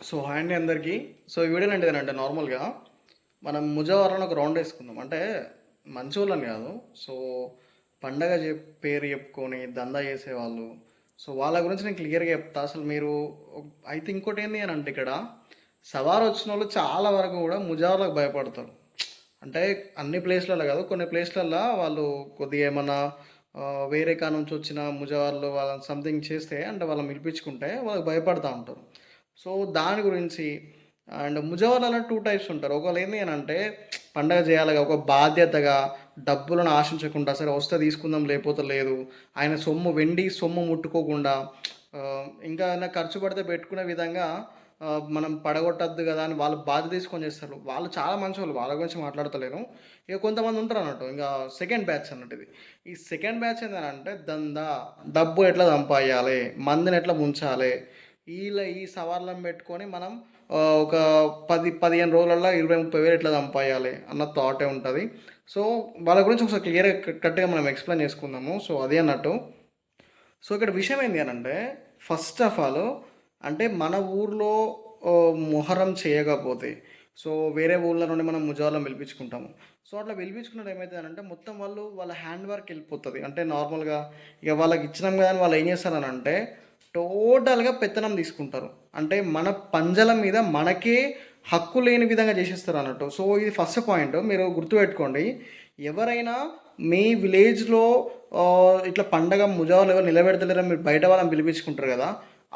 So hi అండి అందరికీ. So ఈ వీడియోలో ఏంటిదంటే నార్మల్గా మనం ముజావరాలో ఒక రౌండ్ వేసుకుందాం. అంటే మంచోళ్ళని కాదు. సో పండగ పేరు చెప్పుకొని దందా చేసేవాళ్ళు. సో వాళ్ళ గురించి నేను క్లియర్గా చెప్తా. అసలు మీరు అయితే ఇంకోటి ఏంది అని అంటే ఇక్కడ సవారు వచ్చిన వాళ్ళు చాలా వరకు కూడా ముజావరాలకు భయపడతారు. అంటే అన్ని ప్లేస్లలో కాదు, కొన్ని ప్లేస్లలో వాళ్ళు కొద్దిగా ఏమన్నా వేరే కా నుంచి వచ్చిన ముజావర్లు వాళ్ళని సంథింగ్ చేస్తే అంటే వాళ్ళని పిలిపించుకుంటే వాళ్ళకి భయపడతా ఉంటారు. సో దాని గురించి అండ్ ముజావర్లలో టూ టైప్స్ ఉంటారు. ఒకళ్ళు ఏంటి అని అంటే పండగ చేయాలి ఒక బాధ్యతగా డబ్బులను ఆశించకుండా సరే వస్తే తీసుకుందాం లేకపోతే లేదు, ఆయన సొమ్ము వెండి సొమ్ము ముట్టుకోకుండా ఇంకా ఏదైనా ఖర్చు పడితే పెట్టుకునే విధంగా మనం పడగొట్టద్దు కదా అని వాళ్ళు బాధ్యత తీసుకొని చేస్తారు. వాళ్ళు చాలా మంచోళ్ళు, వాళ్ళ గురించి మాట్లాడతలేను. ఇక కొంతమంది ఉంటారు అన్నట్టు, ఇంకా సెకండ్ బ్యాచ్ అన్నట్టు ఇది. ఈ సెకండ్ బ్యాచ్ ఏంటంటే దందా, డబ్బు ఎట్లా సంపాదించాలి, మందిని ఎట్లా ముంచాలి, ఈ సవాళ్ళను పెట్టుకొని మనం ఒక 10-15 రోజులలో 20-30 వేలు ఎట్లా సంపాదించాలి అన్న థాటే ఉంటుంది. సో వాళ్ళ గురించి ఒకసారి క్లియర్గా కరెక్ట్గా మనం ఎక్స్ప్లెయిన్ చేసుకుందాము. సో అదే అన్నట్టు. సో ఇక్కడ విషయం ఏంటి అని అంటే ఫస్ట్ ఆఫ్ ఆల్ అంటే మన ఊర్లో మొహరం చేయకపోతే సో వేరే ఊళ్ళ నుండి మనం ముజావలం పిలిపించుకుంటాము. సో అట్లా పిలిపించుకున్నది ఏమవుతుంది అంటే మొత్తం వాళ్ళ హ్యాండ్ వర్క్ వెళ్ళిపోతుంది. అంటే నార్మల్గా ఇక వాళ్ళకి ఇచ్చినాం కదా అని వాళ్ళు ఏం చేస్తారని అంటే టోటల్గా పెత్తనం తీసుకుంటారు. అంటే మన పంజల మీద మనకే హక్కు లేని విధంగా చేసేస్తారు అన్నట్టు. సో ఇది ఫస్ట్ పాయింట్ మీరు గుర్తుపెట్టుకోండి. ఎవరైనా మీ విలేజ్లో ఇట్లా పండగ ముజావలు ఎవరు నిలబెడతలేరని మీరు బయట వాళ్ళని పిలిపించుకుంటారు కదా,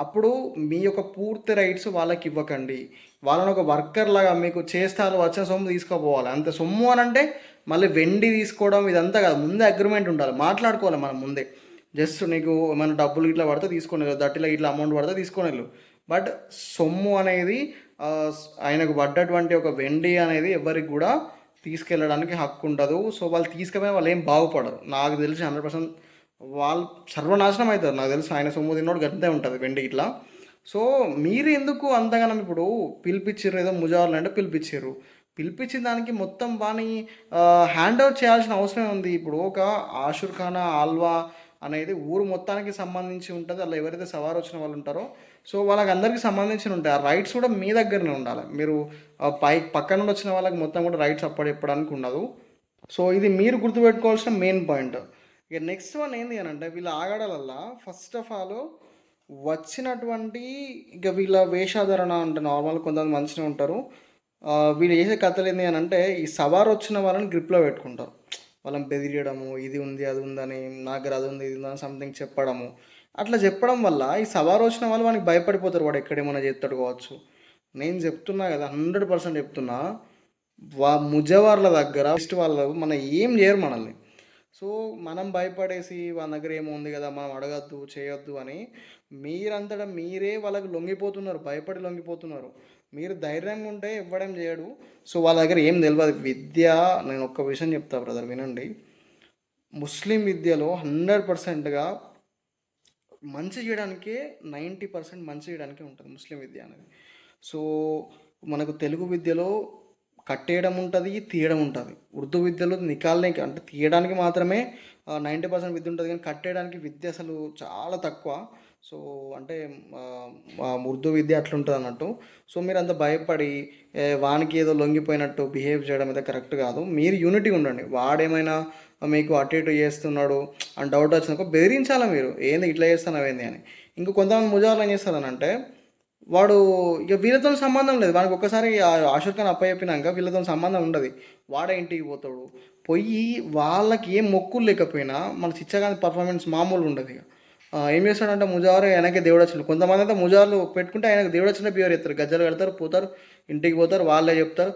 అప్పుడు మీ యొక్క పూర్తి రైట్స్ వాళ్ళకి ఇవ్వకండి. వాళ్ళని ఒక వర్కర్ లాగా మీకు చేస్తారు, వచ్చిన సొమ్ము తీసుకోపోవాలి. అంత సొమ్ము అని అంటే మళ్ళీ వెండి తీసుకోవడం ఇదంతా కాదు, ముందే అగ్రిమెంట్ ఉండాలి, మాట్లాడుకోవాలి మనం ముందే. జస్ట్ నీకు ఏమైనా డబ్బులు ఇట్లా పడితే తీసుకొని వెళ్ళు, దట్టిలో ఇట్లా అమౌంట్ పడితే తీసుకొని వెళ్ళు. బట్ సొమ్ము అనేది ఆ, ఆయనకు పడ్డటువంటి ఒక వెండి అనేది ఎవరికి కూడా తీసుకెళ్ళడానికి హక్కు ఉండదు. సో వాళ్ళు తీసుకుపోయి వాళ్ళు ఏం బాగుపడరు. నాకు తెలిసి 100% వాళ్ళు సర్వనాశనం అవుతారు. నాకు తెలిసి ఆయన సొమ్ము తిన్నోడు గంతే ఉంటుంది వెండి ఇట్లా. సో మీరు ఎందుకు అంతగానం ఇప్పుడు పిలిపించారు, ఏదో ముజావర్లు అంటే పిలిపించారు, పిలిపించిన దానికి మొత్తం వాని హ్యాండ్ ఓవర్ చేయాల్సిన అవసరం ఉంది. ఇప్పుడు ఒక ఆషుర్ఖానా ఆల్వా అనేది ఊరు మొత్తానికి సంబంధించి ఉంటుంది. అలా ఎవరైతే సవారు వచ్చిన వాళ్ళు ఉంటారో సో వాళ్ళకి అందరికీ సంబంధించి ఉంటాయి. ఆ రైట్స్ కూడా మీ దగ్గరనే ఉండాలి. మీరు పక్క నుండి వచ్చిన వాళ్ళకి మొత్తం కూడా రైట్స్ అప్పుడు చెప్పడానికి ఉండదు. సో ఇది మీరు గుర్తుపెట్టుకోవాల్సిన మెయిన్ పాయింట్. ఇక నెక్స్ట్ వన్ ఏంటి అని అంటే వీళ్ళ ఆగడాలల్లా ఫస్ట్ ఆఫ్ ఆల్ వచ్చినటువంటి ఇక వీళ్ళ వేషాధరణ అంటే నార్మల్ కొంతమంది మంచిగా ఉంటారు. వీళ్ళు చేసే కథలు ఏంటి అని అంటే ఈ సవారు వచ్చిన వాళ్ళని గ్రిప్లో పెట్టుకుంటారు. వాళ్ళని బెదిరియడము, ఇది ఉంది అది ఉందని, నా దగ్గర అది ఉంది ఇది ఉందని సంథింగ్ చెప్పడము. అట్లా చెప్పడం వల్ల ఈ సవారు వచ్చిన వాళ్ళు వానికి భయపడిపోతారు, వాడు ఎక్కడేమన్నా చేస్తాడు కావచ్చు. నేను చెప్తున్నా కదా, 100% చెప్తున్నా. ముజవార్ల దగ్గర ఫస్ట్ వాళ్ళు మన ఏం చేయరు మనల్ని. సో మనం భయపడేసి వాళ్ళ దగ్గర ఏమో ఉంది కదా మనం అడగద్దు చేయొద్దు అని మీరంతటా మీరే వాళ్ళకి లొంగిపోతున్నారు, భయపడి లొంగిపోతున్నారు. మీరు ధైర్యంగా ఉంటే ఇవ్వడం చేయడు. సో వాళ్ళ దగ్గర ఏం తెలియదు విద్య. నేను ఒక్క విషయం చెప్తా బ్రదర్, వినండి. ముస్లిం విద్యలో 100%గా మంచి చేయడానికే 90% మంచి చేయడానికే ఉంటుంది ముస్లిం విద్య అనేది. సో మనకు తెలుగు విద్యలో కట్టేయడం ఉంటుంది, తీయడం ఉంటుంది. ఉర్దూ విద్యలో నికాల్ని అంటే తీయడానికి మాత్రమే 90% విద్య ఉంటుంది, కానీ కట్టేయడానికి విద్య అసలు చాలా తక్కువ. సో అంటే ఉర్దూ విద్య అట్లుంటుంది అన్నట్టు. సో మీరు అంత భయపడి వానికి ఏదో లొంగిపోయినట్టు బిహేవ్ చేయడం అయితే కరెక్ట్ కాదు. మీరు యూనిటీ ఉండండి. వాడేమైనా మీకు అటు ఇటు చేస్తున్నాడు అని డౌట్ వచ్చినాక బెదిరించాలా మీరు, ఏంది ఇట్లా చేస్తున్నావు ఏంది అని. ఇంకా కొంతమంది ముజావర్లు ఏం చేస్తారని అంటే వాడు ఇక వీళ్ళతో సంబంధం లేదు, వానికి ఒక్కసారి అశోక్ ఖాన్ అప్పచెప్పినాక వీళ్ళతో సంబంధం ఉండదు. వాడే ఇంటికి పోతాడు, పోయి వాళ్ళకి ఏం మొక్కులు లేకపోయినా మన చిచ్చగాని పర్ఫార్మెన్స్ మామూలు ఉండదు. ఇక ఏం చేస్తాడంటే ముజావరు ఆయనకే దేవుడు వచ్చిన, కొంతమంది అయితే ముజావర్లు పెట్టుకుంటే ఆయనకు దేవుడు వచ్చిన బిహేవ్ చేస్తారు. గజ్జలు కడతారు, పోతారు, ఇంటికి పోతారు, వాళ్ళే చెప్తారు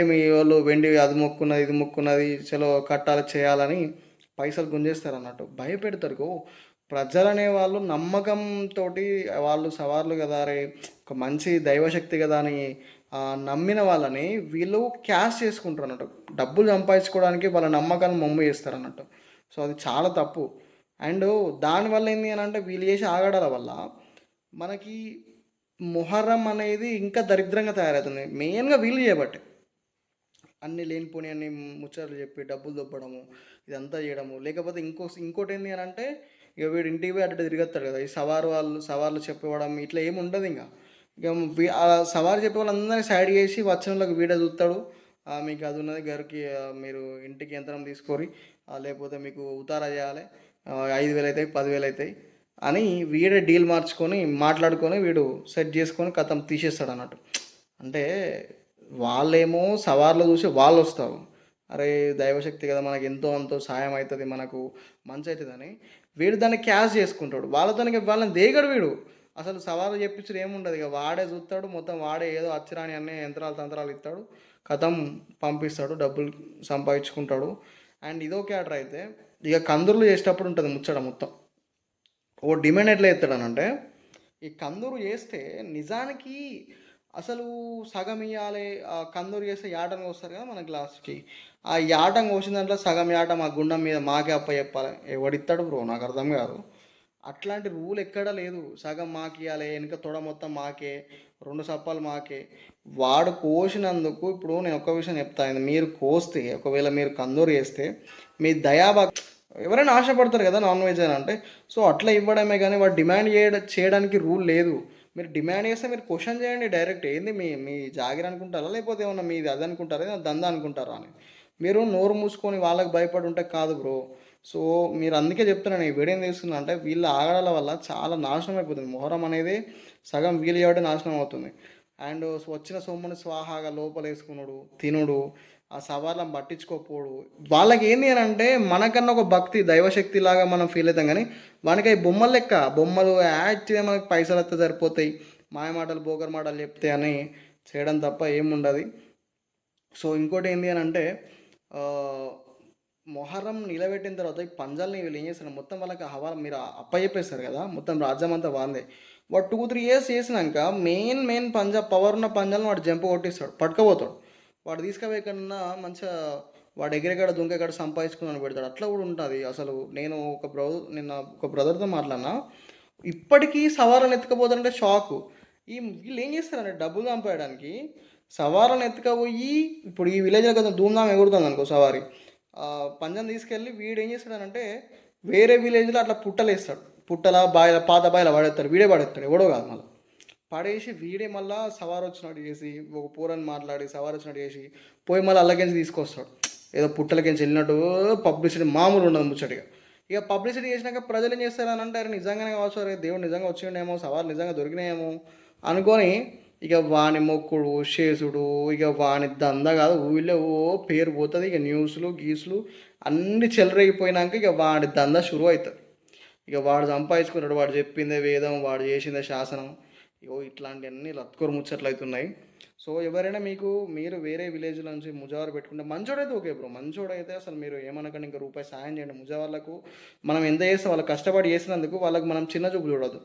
మీ వాళ్ళు వెండి అది మొక్కున్నది ఇది మొక్కున్నది చలో కట్టాలి చేయాలని పైసలు గుంజేస్తారు అన్నట్టు, భయపెడతారు. ప్రజలు అనేవాళ్ళు నమ్మకంతో వాళ్ళు సవార్లు కదా రే ఒక మంచి దైవశక్తి కదా అని నమ్మిన వాళ్ళని వీళ్ళు క్యాష్ చేసుకుంటారు అన్నట్టు. డబ్బులు సంపాదించుకోవడానికి వాళ్ళ నమ్మకాలను మమ్ము చేస్తారు అన్నట్టు. సో అది చాలా తప్పు. అండ్ దానివల్ల ఏంటి అని అంటే వీళ్ళు చేసే ఆగడాల వల్ల మనకి మొహర్రం అనేది ఇంకా దరిద్రంగా తయారవుతుంది. మెయిన్గా వీళ్ళు చేయబట్టే అన్ని లేనిపోని అన్ని ముచ్చట్లు చెప్పి డబ్బులు దొబ్బడము ఇదంతా చేయడము. లేకపోతే ఇంకోటి ఏంటి అని అంటే ఇక వీడు ఇంటికి పోయి అటు తిరిగేస్తాడు కదా, ఈ సవార్లు చెప్పడం ఇట్లా ఏమి ఉండదు. ఇంకా ఇక ఆ సవారి చెప్పే వాళ్ళందరినీ సైడ్ చేసి వచ్చిన వాళ్ళకి వీడియో చూస్తాడు. మీకు అది ఉన్నది గారికి మీరు ఇంటికి యంత్రం తీసుకోరి, లేకపోతే మీకు ఉతారా చేయాలి, 5,000 అవుతాయి, 10,000 అవుతాయి అని వీడే డీల్ మార్చుకొని మాట్లాడుకొని వీడు సెట్ చేసుకొని కథం తీసేస్తాడు అన్నట్టు. అంటే వాళ్ళేమో సవార్లు చూసి వాళ్ళు వస్తారు. అరే దైవశక్తి కదా, మనకి ఎంతో అంతో సాయం అవుతుంది, మనకు మంచి అవుతుందని వీడు దాన్ని క్యాష్ చేసుకుంటాడు. వాళ్ళని దేగడు వీడు. అసలు సవాలు చెప్పించడం ఏముండదు, ఇక వాడే చూస్తాడు మొత్తం, వాడే ఏదో అచ్చిరాని అన్ని యంత్రాలు తంత్రాలు ఇస్తాడు, కథం పంపిస్తాడు, డబ్బులు సంపాదించుకుంటాడు. అండ్ ఇదో క్యాటర్ అయితే ఇక కందుర్లు చేసేటప్పుడు ఉంటుంది ముచ్చట మొత్తం. ఓ డిమాండ్ ఎట్లా ఎత్తాడనంటే, ఈ కందూరు చేస్తే నిజానికి అసలు సగం ఇవ్వాలి. ఆ కందూరు చేస్తే యాటను వస్తారు కదా మన గ్లాస్కి, ఆ యాటం కోసిన దాంట్లో సగం యాట మా గుండం మీద మాకే అప్ప చెప్పాలి. ఎవడిస్తాడు బ్రో, నాకు అర్థం కాదు. అట్లాంటి రూల్ ఎక్కడా లేదు. సగం మాకు ఇవ్వాలి, వెనుక తొడ మొత్తం మాకే, 2 సప్పాలు మాకే. వాడు కోసినందుకు ఇప్పుడు నేను ఒక విషయం చెప్తాను, మీరు కోస్తే ఒకవేళ మీరు కందూరు చేస్తే మీ దయాభక్తి, ఎవరైనా ఆశపడతారు కదా నాన్ వెజ్ అని అంటే, సో అట్లా ఇవ్వడమే కానీ వాడు డిమాండ్ చేయడానికి రూల్ లేదు. మీరు డిమాండ్ చేస్తే మీరు క్వశ్చన్ చేయండి డైరెక్ట్, ఏంది మీ మీ జాగిర్ అనుకుంటారా, లేకపోతే ఏమన్నా మీది అది అనుకుంటారా, ఏదైనా దందా అనుకుంటారా అని. మీరు నోరు మూసుకొని వాళ్ళకి భయపడి ఉంటే కాదు బ్రో. సో మీరు అందుకే చెప్తున్నాను, ఈ వీడియో ఏం చేస్తున్నా అంటే వీళ్ళ ఆగడాల వల్ల చాలా నాశనం అయిపోతుంది. మొహరం అనేది సగం వీలు చేయడం నాశనం అవుతుంది. అండ్ వచ్చిన సొమ్ముని స్వాహాగా లోపల వేసుకున్నాడు తినుడు, ఆ సవాళ్ళని పట్టించుకోకపోడు. వాళ్ళకి ఏంటి అని అంటే మనకన్నా ఒక భక్తి దైవశక్తి లాగా మనం ఫీల్ అవుతాం, కానీ వానికి అవి బొమ్మలు లెక్క, బొమ్మలు యాక్చువల్గా మనకి పైసలు వస్తే సరిపోతాయి, మాయ మాటలు బోకర్ మాటలు చెప్తే అని చేయడం తప్ప ఏముండదు. సో ఇంకోటి ఏంటి అని అంటే మొహర్రం నిలబెట్టిన తర్వాత ఈ పంజాల్ని వీళ్ళు ఏం చేస్తారు, మొత్తం వాళ్ళకి హవా మీరు అప్పచెప్పేస్తారు కదా, మొత్తం రాజ్యం అంతా వాళ్ళే. వాడు 2-3 ఇయర్స్ చేసినాక మెయిన్ పంజాబ్ పవర్ ఉన్న పంజాలను వాడు జంప్ కొట్టిస్తాడు, పట్టుకపోతాడు. వాడు తీసుకుపోయి ఎక్కడన్నా మంచిగా వాడు ఎగిరెగడ దుంకెగడ సంపాదించుకుని పెడతాడు. అట్లా కూడా ఉంటుంది. అసలు నేను నిన్న ఒక బ్రదర్తో మాట్లాడినా, ఇప్పటికీ సవాళ్ళని ఎత్తుకపోతారంటే షాకు. వీళ్ళు ఏం చేస్తారంటే డబ్బులు సంపాదడానికి సవాళ్ళని ఎత్తుకపోయి, ఇప్పుడు ఈ విలేజ్లో కదా ధూమ్ధామ్ ఎగురుతుంది అనుకో సవారి, పంజం తీసుకెళ్ళి వీడు ఏం చేస్తాడనంటే వేరే విలేజ్లో అట్లా పుట్టలు వేస్తాడు, పుట్టల బాయిల పాత బాయిల పడేస్తాడు, వీడే పడేస్తాడు, ఎవడో కాదు. మళ్ళీ పడేసి వీడే మళ్ళీ సవారు వచ్చినట్టు చేసి ఒక పూరని మాట్లాడి సవారు వచ్చినట్టు చేసి పోయి మళ్ళీ అల్లకించి తీసుకొస్తాడు, ఏదో పుట్టలకించి వెళ్ళినట్టు. పబ్లిసిటీ మామూలు ఉండదు ముచ్చటిగా. ఇక పబ్లిసిటీ చేసినాక ప్రజలు ఏం చేస్తారని అంటే, నిజంగానే కావచ్చు, దేవుడు నిజంగా వచ్చిండేమో, సవాలు నిజంగా దొరికినాయేమో అనుకొని ఇక వాని మొక్కుడు చేసుడు, ఇక వాని దందా కాదు ఊళ్ళో ఓ పేరు పోతుంది. ఇక న్యూస్లు గీసులు అన్నీ చెలరేగిపోయినాక ఇక వాడి దందా షురు అవుతుంది. ఇక వాడు సంపాదించుకున్నాడు, వాడు చెప్పిందే వేదం, వాడు చేసిందే శాసనం. ఇగో ఇట్లాంటివన్నీ లత్కొరు ముచ్చట్లు అవుతున్నాయి. సో ఎవరైనా మీరు వేరే విలేజ్ నుంచి ముజావర్ పెట్టుకుంటే మంచోడైతే ఓకే బ్రో, మంచోడైతే అసలు మీరు ఏమనకండి, ఇంకా రూపాయి సాయం చేయండి ముజావర్లకు. మనం ఎంత చేస్తే వాళ్ళు కష్టపడి చేసినందుకు వాళ్ళకి మనం చిన్న చూపు చూడదు.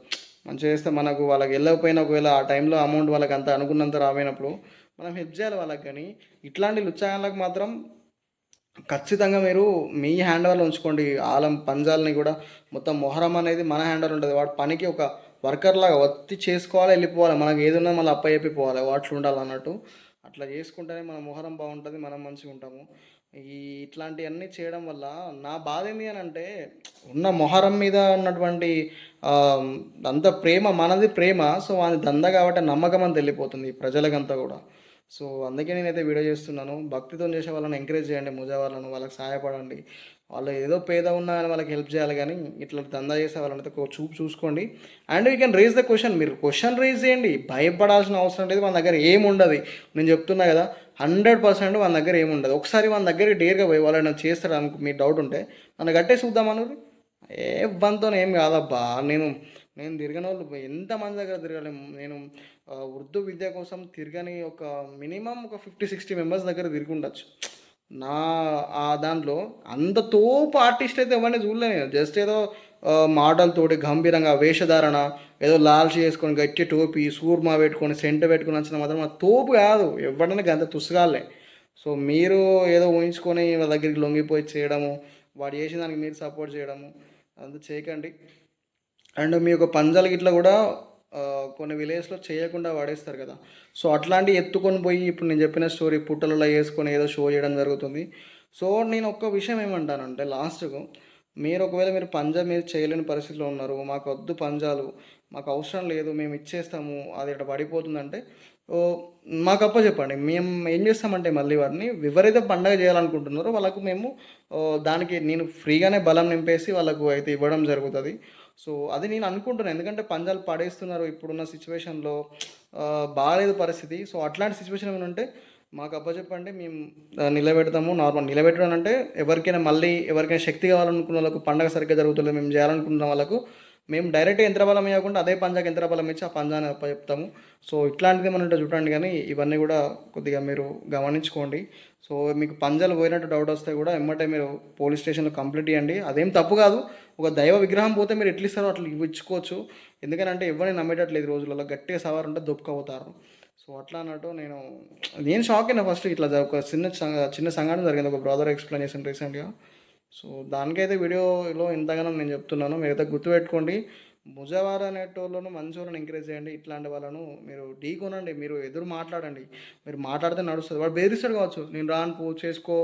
మంచిగా చేస్తే మనకు వాళ్ళకి వెళ్ళకపోయినా ఒకవేళ ఆ టైంలో అమౌంట్ వాళ్ళకి అంత అనుకున్నంత రాపోయినప్పుడు మనం హెల్ప్ చేయాలి వాళ్ళకి. కానీ ఇట్లాంటి లుచ్చాయాలకు మాత్రం ఖచ్చితంగా మీరు మీ హ్యాండ్ ఓవర్లో ఉంచుకోండి. ఆలం పంజాల్ని కూడా మొత్తం మొహరం అనేది మన హ్యాండ్ ఓవర్ ఉంటుంది. వాడు పనికి ఒక వర్కర్ లాగా వచ్చి చేసుకోవాలి, వెళ్ళిపోవాలి, మనకి ఏది ఉన్నా మళ్ళీ అప్ప చెప్పిపోవాలి, వాటిలో ఉండాలి అన్నట్టు. అట్లా చేసుకుంటేనే మన మొహరం బాగుంటుంది, మనం మంచిగా ఉంటాము. ఇట్లాంటివన్నీ చేయడం వల్ల నా బాధ ఏంటి అని అంటే, ఉన్న మొహరం మీద ఉన్నటువంటి ఆ, అంత ప్రేమ మనది ప్రేమ, సో అది దంద కాబట్టి నమ్మకం అని వెళ్ళిపోతుంది ప్రజలకంతా కూడా. సో అందుకే నేనైతే వీడియో చేస్తున్నాను. భక్తితో చేసే వాళ్ళని ఎంకరేజ్ చేయండి, ముజా వాళ్ళకి సహాయపడండి. వాళ్ళు ఏదో పేద ఉన్నా అని వాళ్ళకి హెల్ప్ చేయాలి, కానీ ఇట్లా దందా చేసే వాళ్ళని ఒక చూపు చూసుకోండి. And you can raise the question, మీరు క్వశ్చన్ రేజ్ చేయండి, భయపడాల్సిన అవసరం లేదు. మన దగ్గర ఏముండదు, నేను చెప్తున్నా కదా, 100% మన దగ్గర ఏముండదు. ఒకసారి మన దగ్గర డేర్గా పోయి వాళ్ళని చేస్తారు అనుకో, మీ డౌట్ ఉంటే నన్ను గట్టే చూద్దామను. ఏ ఇబ్బందితో ఏం కాదబ్బా, నేను నేను తిరగని వాళ్ళు ఎంతమంది దగ్గర తిరగలేము. నేను ఉర్దూ విద్య కోసం తిరగని ఒక మినిమం ఒక 50-60 మెంబర్స్ దగ్గర తిరిగి ఉండొచ్చు. నా దాంట్లో అంత తోపు ఆర్టిస్ట్ అయితే ఎవరిని చూడలేను నేను. జస్ట్ ఏదో మాటలతోటి గంభీరంగా వేషధారణ, ఏదో లాల్చి చేసుకొని గట్టి టోపీ సూర్మా పెట్టుకొని సెంట పెట్టుకొని వచ్చిన మాత్రం ఆ తోపు కాదు, ఎవడన్నా అంత తుస్సుగాలే. సో మీరు ఏదో ఊహించుకొని వాళ్ళ దగ్గరికి లొంగిపోయి చేయడము, వాడు చేసిన దానికి మీరు సపోర్ట్ చేయడము అంత చేయకండి. అండ్ మీ యొక్క పంజాలు గిట్ల కూడా కొన్ని విలేజ్లో చేయకుండా వాడేస్తారు కదా, సో అట్లాంటివి ఎత్తుకొని పోయి ఇప్పుడు నేను చెప్పిన స్టోరీ పుట్టలలో వేసుకొని ఏదో షో చేయడం జరుగుతుంది. సో నేను ఒక్క విషయం ఏమంటానంటే లాస్ట్కు, మీరు ఒకవేళ మీరు పంజా మీరు చేయలేని పరిస్థితిలో ఉన్నారు, మాకు వద్దు పంజాలు, మాకు అవసరం లేదు, మేము ఇచ్చేస్తాము, అది ఇక్కడ పడిపోతుందంటే ఓ మాకు చెప్పండి, మేము ఏం చేస్తామంటే మళ్ళీ వారిని ఎవరైతే పండగ చేయాలనుకుంటున్నారో వాళ్ళకు మేము దానికి నేను ఫ్రీగానే బలం నింపేసి వాళ్ళకు అయితే ఇవ్వడం జరుగుతుంది. సో అది నేను అనుకుంటున్నాను, ఎందుకంటే పందాలు పడేస్తున్నారు ఇప్పుడున్న సిచ్యువేషన్లో, బాగాలేదు పరిస్థితి. సో అట్లాంటి సిచ్యువేషన్ ఏమైనా ఉంటే మాకు చెప్పండి, మేము నిలబెడతాము. నార్మల్ నిలబెట్టడం అంటే ఎవరికైనా మళ్ళీ ఎవరికైనా శక్తి కావాలనుకున్న వాళ్ళకు, పండగ సరిగ్గా జరుగుతుంది మేము చేయాలనుకుంటున్న వాళ్ళకు మేము డైరెక్ట్ యంత్రబలం ఇవ్వకుండా అదే పంజాకి యంత్రబలం ఇచ్చి ఆ పంజాని చెప్తాము. సో ఇట్లాంటిది ఏమైనా ఉంటే చూడండి, కానీ ఇవన్నీ కూడా కొద్దిగా మీరు గమనించుకోండి. సో మీకు పంజాలు పోయినట్టు డౌట్ వస్తే కూడా ఎమ్మటే మీరు పోలీస్ స్టేషన్లో కంప్లైంట్ ఇవ్వండి. అదేం తప్పు కాదు, ఒక దైవ విగ్రహం పోతే మీరు ఎట్లా ఇస్తారో అట్లా ఇచ్చుకోవచ్చు. ఎందుకంటే ఎవరిని నమ్మేటట్లేదు ఈ రోజులలో, గట్టిగా సవారు ఉంటే దొప్పుకపోతారు. సో అట్లా అన్నట్టు నేను షాక్ అయినా ఫస్ట్. ఇట్లా ఒక చిన్న సంఘటన జరిగింది, ఒక బ్రదర్ ఎక్స్ప్లెయిన్ చేశాను రీసెంట్గా. సో దానికైతే వీడియోలో ఇంతగానో నేను చెప్తున్నాను, మీరైతే గుర్తుపెట్టుకోండి. ముజవారు అనేటోళ్ళను మంచి వాళ్ళని ఎంకరేజ్ చేయండి, ఇట్లాంటి వాళ్ళను మీరు ఢీ కొనండి, మీరు ఎదురు మాట్లాడండి. మీరు మాట్లాడితే నడుస్తుంది. వాడు బెదిరిస్తాడు కావచ్చు, నేను రాను పో చేసుకో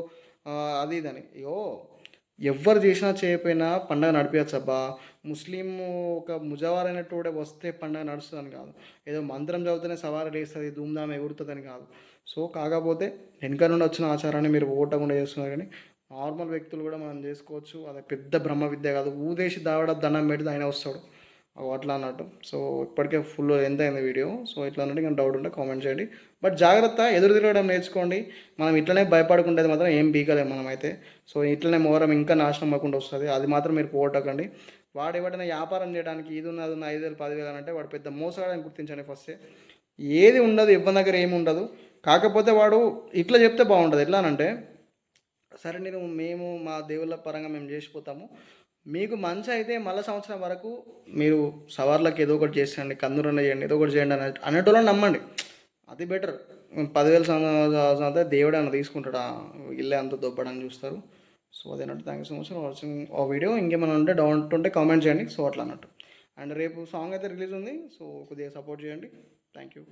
అది ఇదని. అయ్యో, ఎవ్వరు చేసినా చేయకపోయినా పండగ నడిపించచ్చు అబ్బా. ముస్లిం ఒక ముజవార్ అనేటోడే వస్తే పండగ నడుస్తుందని కాదు, ఏదో మంత్రం చదివితేనే సవారీ వేస్తుంది ధూమ్ధామ్ ఎగురుతుందని కాదు. సో కాకపోతే వెనక నుండి వచ్చిన ఆచారాన్ని మీరు ఓటకుండా చేస్తున్నారు, కానీ నార్మల్ వ్యక్తులు కూడా మనం చేసుకోవచ్చు. అది పెద్ద బ్రహ్మ విద్య కాదు. ఊదేసి దావడ దండం పెడితే ఆయన వస్తాడు, అట్లా అన్నట్టు. సో ఇప్పటికే ఫుల్ ఎంత అయింది వీడియో. సో ఇట్లా అన్నట్టు ఇంకా డౌట్ ఉంటే కామెంట్ చేయండి. బట్ జాగ్రత్త, ఎదురు తిరగడం నేర్చుకోండి. మనం ఇట్లనే భయపడుకుంటేది మాత్రం ఏం బీకలేము మనమైతే. సో ఇట్లనే మొహరం ఇంకా నాశనం అవ్వకుండా వస్తుంది, అది మాత్రం మీరు పోగొట్టకండి. వాడు ఎవడైనా వ్యాపారం చేయడానికి ఇది ఉన్నది 5,000 10,000 అంటే వాడు పెద్ద మోసగాడని గుర్తించండి ఫస్టే. ఏది ఉండదు, ఇవ్వని దగ్గర ఏమి ఉండదు. కాకపోతే వాడు ఇట్లా చెప్తే బాగుంటుంది. ఎట్లా అంటే, సరే మేము మా దేవుళ్ళ పరంగా మేము చేసిపోతాము, మీకు మంచి అయితే మళ్ళీ సంవత్సరం వరకు మీరు సవార్లకు ఏదో ఒకటి చేసేయండి, కందురన్న చేయండి, ఏదో ఒకటి చేయండి అనేటోళ్ళని నమ్మండి, అది బెటర్. 10,000 సంవత్సరం దేవుడు అన్న తీసుకుంటాడా, ఇల్లే అంత దొబ్బడని చూస్తారు. సో అదేనట్టు. Thank you so much for watching ఆ వీడియో. ఇంకేమైనా ఉంటే డౌట్ ఉంటే కామెంట్ చేయండి. సో అట్లా అన్నట్టు. అండ్ రేపు సాంగ్ అయితే రిలీజ్ ఉంది, సో కొద్దిగా సపోర్ట్ చేయండి. Thank you.